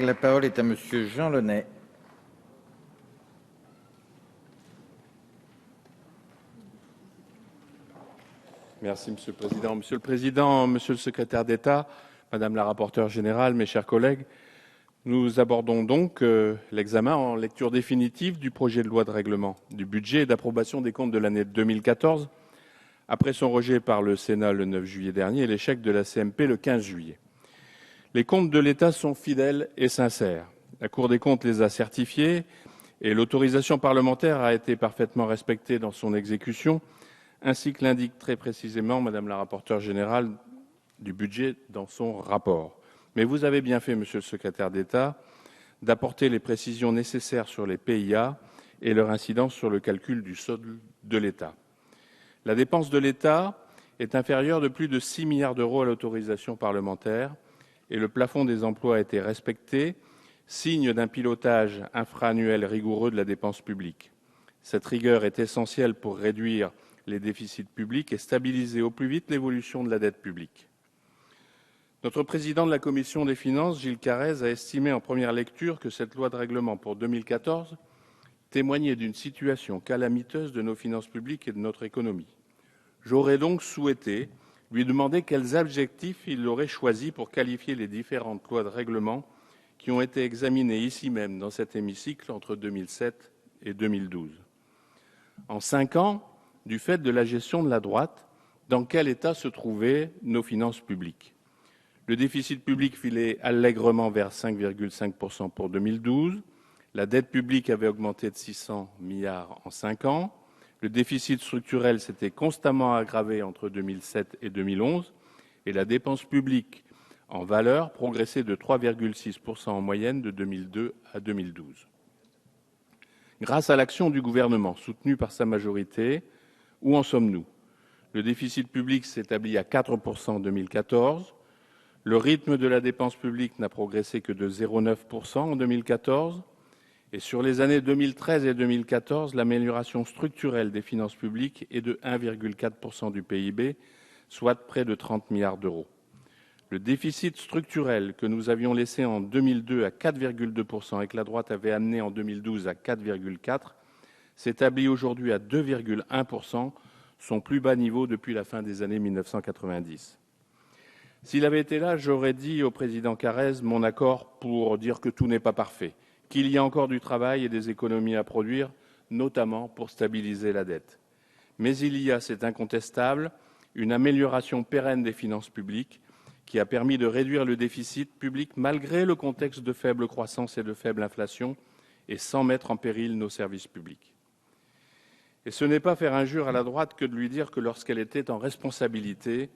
La parole est à monsieur Jean Launay. Merci, Monsieur le Président. Monsieur le Président, Monsieur le Secrétaire d'État, Madame la rapporteure générale, mes chers collègues, nous abordons donc l'examen en lecture définitive du projet de loi de règlement du budget et d'approbation des comptes de l'année 2014, après son rejet par le Sénat le 9 juillet dernier et l'échec de la CMP le 15 juillet. Les comptes de l'État sont fidèles et sincères. La Cour des comptes les a certifiés et l'autorisation parlementaire a été parfaitement respectée dans son exécution, ainsi que l'indique très précisément Madame la rapporteure générale du budget dans son rapport. Mais vous avez bien fait, Monsieur le Secrétaire d'État, d'apporter les précisions nécessaires sur les PIA et leur incidence sur le calcul du solde de l'État. La dépense de l'État est inférieure de plus de 6 milliards d'euros à l'autorisation parlementaire et le plafond des emplois a été respecté, signe d'un pilotage infra-annuel rigoureux de la dépense publique. Cette rigueur est essentielle pour réduire les déficits publics et stabiliser au plus vite l'évolution de la dette publique. Notre président de la Commission des finances, Gilles Carrez, a estimé en première lecture que cette loi de règlement pour 2014 témoignait d'une situation calamiteuse de nos finances publiques et de notre économie. J'aurais donc souhaité lui demander quels adjectifs il aurait choisis pour qualifier les différentes lois de règlement qui ont été examinées ici même dans cet hémicycle entre 2007 et 2012. En 5 ans, du fait de la gestion de la droite, dans quel état se trouvaient nos finances publiques? Le déficit public filait allègrement vers 5,5% pour 2012. La dette publique avait augmenté de 600 milliards en 5 ans. Le déficit structurel s'était constamment aggravé entre 2007 et 2011. Et la dépense publique en valeur progressait de 3,6% en moyenne de 2002 à 2012. Grâce à l'action du gouvernement, soutenu par sa majorité, où en sommes-nous? Le déficit public s'établit à 4% en 2014. Le rythme de la dépense publique n'a progressé que de 0,9% en 2014. Et sur les années 2013 et 2014, l'amélioration structurelle des finances publiques est de 1,4% du PIB, soit près de 30 milliards d'euros. Le déficit structurel que nous avions laissé en 2002 à 4,2% et que la droite avait amené en 2012 à 4,4%, s'établit aujourd'hui à 2,1%, son plus bas niveau depuis la fin des années 1990. S'il avait été là, j'aurais dit au président Carrez mon accord pour dire que tout n'est pas parfait, qu'il y a encore du travail et des économies à produire, notamment pour stabiliser la dette. Mais il y a, c'est incontestable, une amélioration pérenne des finances publiques qui a permis de réduire le déficit public malgré le contexte de faible croissance et de faible inflation et sans mettre en péril nos services publics. Et ce n'est pas faire injure à la droite que de lui dire que lorsqu'elle était en responsabilité,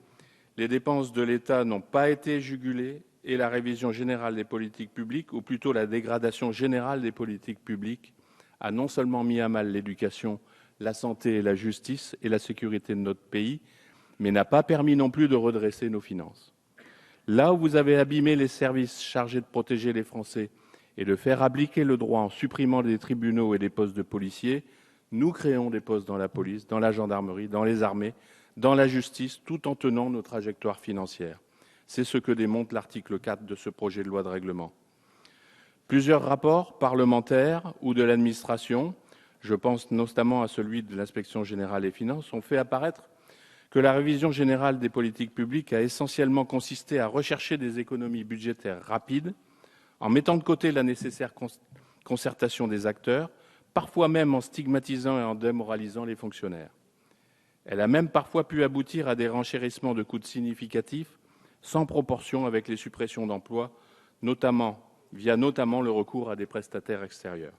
les dépenses de l'État n'ont pas été jugulées et la révision générale des politiques publiques, ou plutôt la dégradation générale des politiques publiques, a non seulement mis à mal l'éducation, la santé et la justice et la sécurité de notre pays, mais n'a pas permis non plus de redresser nos finances. Là où vous avez abîmé les services chargés de protéger les Français et de faire appliquer le droit en supprimant des tribunaux et des postes de policiers, nous créons des postes dans la police, dans la gendarmerie, dans les armées, dans la justice, tout en tenant nos trajectoires financières. C'est ce que démontre l'article 4 de ce projet de loi de règlement. Plusieurs rapports parlementaires ou de l'administration, je pense notamment à celui de l'Inspection générale des finances, ont fait apparaître que la révision générale des politiques publiques a essentiellement consisté à rechercher des économies budgétaires rapides, en mettant de côté la nécessaire concertation des acteurs, parfois même en stigmatisant et en démoralisant les fonctionnaires. Elle a même parfois pu aboutir à des renchérissements de coûts significatifs, sans proportion avec les suppressions d'emplois, via notamment le recours à des prestataires extérieurs.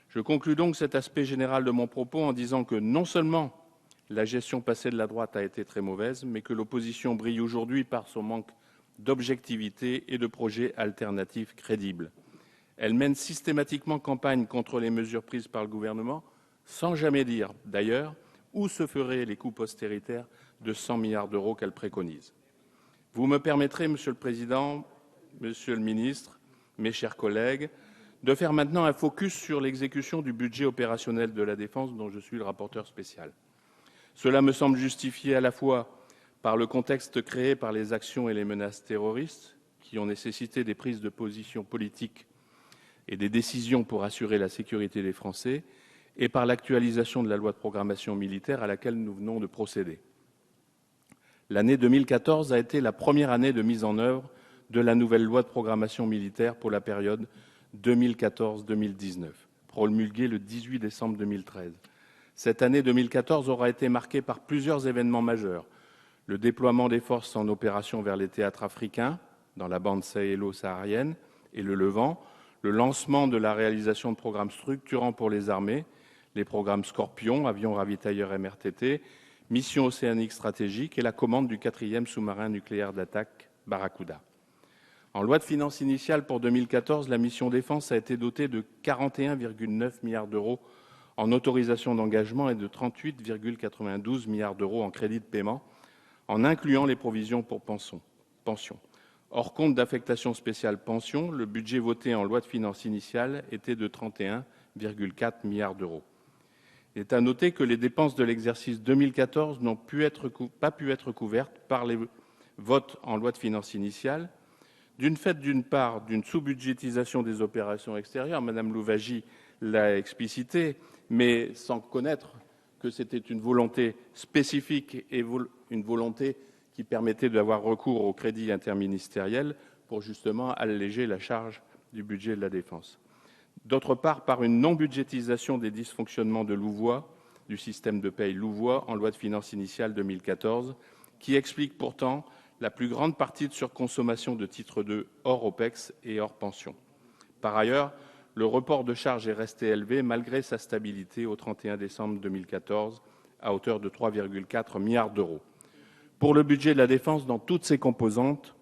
Je conclus donc cet aspect général de mon propos en disant que non seulement la gestion passée de la droite a été très mauvaise, mais que l'opposition brille aujourd'hui par son manque d'objectivité et de projets alternatifs crédibles. Elle mène systématiquement campagne contre les mesures prises par le gouvernement, sans jamais dire, d'ailleurs, où se feraient les coupes austéritaires de 100 milliards d'euros qu'elle préconise. Vous me permettrez, Monsieur le Président, Monsieur le Ministre, mes chers collègues, de faire maintenant un focus sur l'exécution du budget opérationnel de la Défense dont je suis le rapporteur spécial. Cela me semble justifié à la fois par le contexte créé par les actions et les menaces terroristes qui ont nécessité des prises de position politiques et des décisions pour assurer la sécurité des Français, et par l'actualisation de la loi de programmation militaire à laquelle nous venons de procéder. L'année 2014 a été la première année de mise en œuvre de la nouvelle loi de programmation militaire pour la période 2014-2019, promulguée le 18 décembre 2013. Cette année 2014 aura été marquée par plusieurs événements majeurs. Le déploiement des forces en opération vers les théâtres africains, dans la bande sahélo-saharienne et le Levant, le lancement de la réalisation de programmes structurants pour les armées, les programmes Scorpion, avions ravitailleurs MRTT, mission océanique stratégique et la commande du 4e sous-marin nucléaire d'attaque Barracuda. En loi de finances initiale pour 2014, la mission défense a été dotée de 41,9 milliards d'euros en autorisation d'engagement et de 38,92 milliards d'euros en crédit de paiement, en incluant les provisions pour pensions. Hors compte d'affectation spéciale pension, le budget voté en loi de finances initiale était de 31,4 milliards d'euros. Il est à noter que les dépenses de l'exercice 2014 n'ont pas pu être couvertes par les votes en loi de finances initiale, d'une part d'une sous-budgétisation des opérations extérieures, Madame Louwagie l'a explicité, mais sans connaître que c'était une volonté spécifique et une volonté qui permettait d'avoir recours au crédit interministériel pour justement alléger la charge du budget de la défense. D'autre part, par une non-budgétisation des dysfonctionnements de Louvois, du système de paye Louvois, en loi de finances initiale 2014, qui explique pourtant la plus grande partie de surconsommation de titre 2 hors OPEX et hors pension. Par ailleurs, le report de charges est resté élevé malgré sa stabilité au 31 décembre 2014 à hauteur de 3,4 milliards d'euros. Pour le budget de la défense dans toutes ses composantes,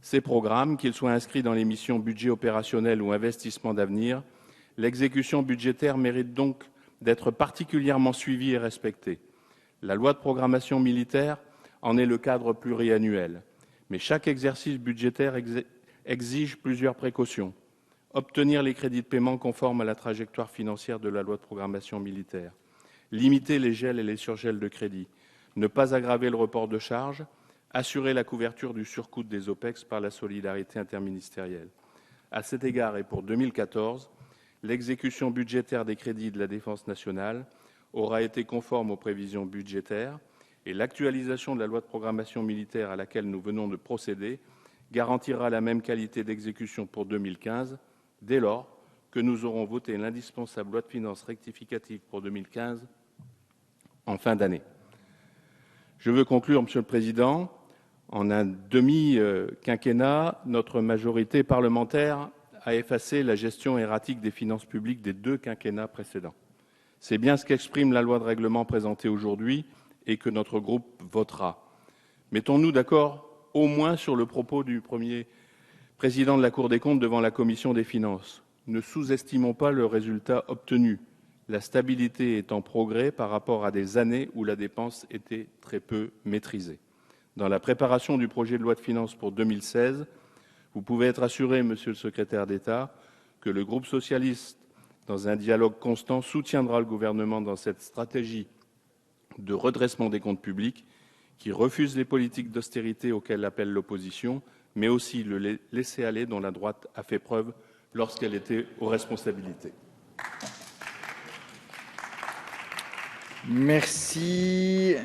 ces programmes, qu'ils soient inscrits dans les missions budget opérationnel ou investissement d'avenir, l'exécution budgétaire mérite donc d'être particulièrement suivie et respectée. La loi de programmation militaire en est le cadre pluriannuel, mais chaque exercice budgétaire exige plusieurs précautions. Obtenir les crédits de paiement conformes à la trajectoire financière de la loi de programmation militaire, limiter les gels et les surgels de crédits, ne pas aggraver le report de charges, assurer la couverture du surcoût des OPEX par la solidarité interministérielle. À cet égard et pour 2014, l'exécution budgétaire des crédits de la défense nationale aura été conforme aux prévisions budgétaires et l'actualisation de la loi de programmation militaire à laquelle nous venons de procéder garantira la même qualité d'exécution pour 2015 dès lors que nous aurons voté l'indispensable loi de finances rectificative pour 2015 en fin d'année. Je veux conclure, Monsieur le Président. En un demi-quinquennat, notre majorité parlementaire a effacé la gestion erratique des finances publiques des 2 quinquennats précédents. C'est bien ce qu'exprime la loi de règlement présentée aujourd'hui et que notre groupe votera. Mettons-nous d'accord au moins sur le propos du premier président de la Cour des comptes devant la Commission des finances. Ne sous-estimons pas le résultat obtenu. La stabilité est en progrès par rapport à des années où la dépense était très peu maîtrisée. Dans la préparation du projet de loi de finances pour 2016, vous pouvez être assuré, Monsieur le Secrétaire d'État, que le groupe socialiste, dans un dialogue constant, soutiendra le gouvernement dans cette stratégie de redressement des comptes publics qui refuse les politiques d'austérité auxquelles appelle l'opposition, mais aussi le laisser-aller dont la droite a fait preuve lorsqu'elle était aux responsabilités. Merci.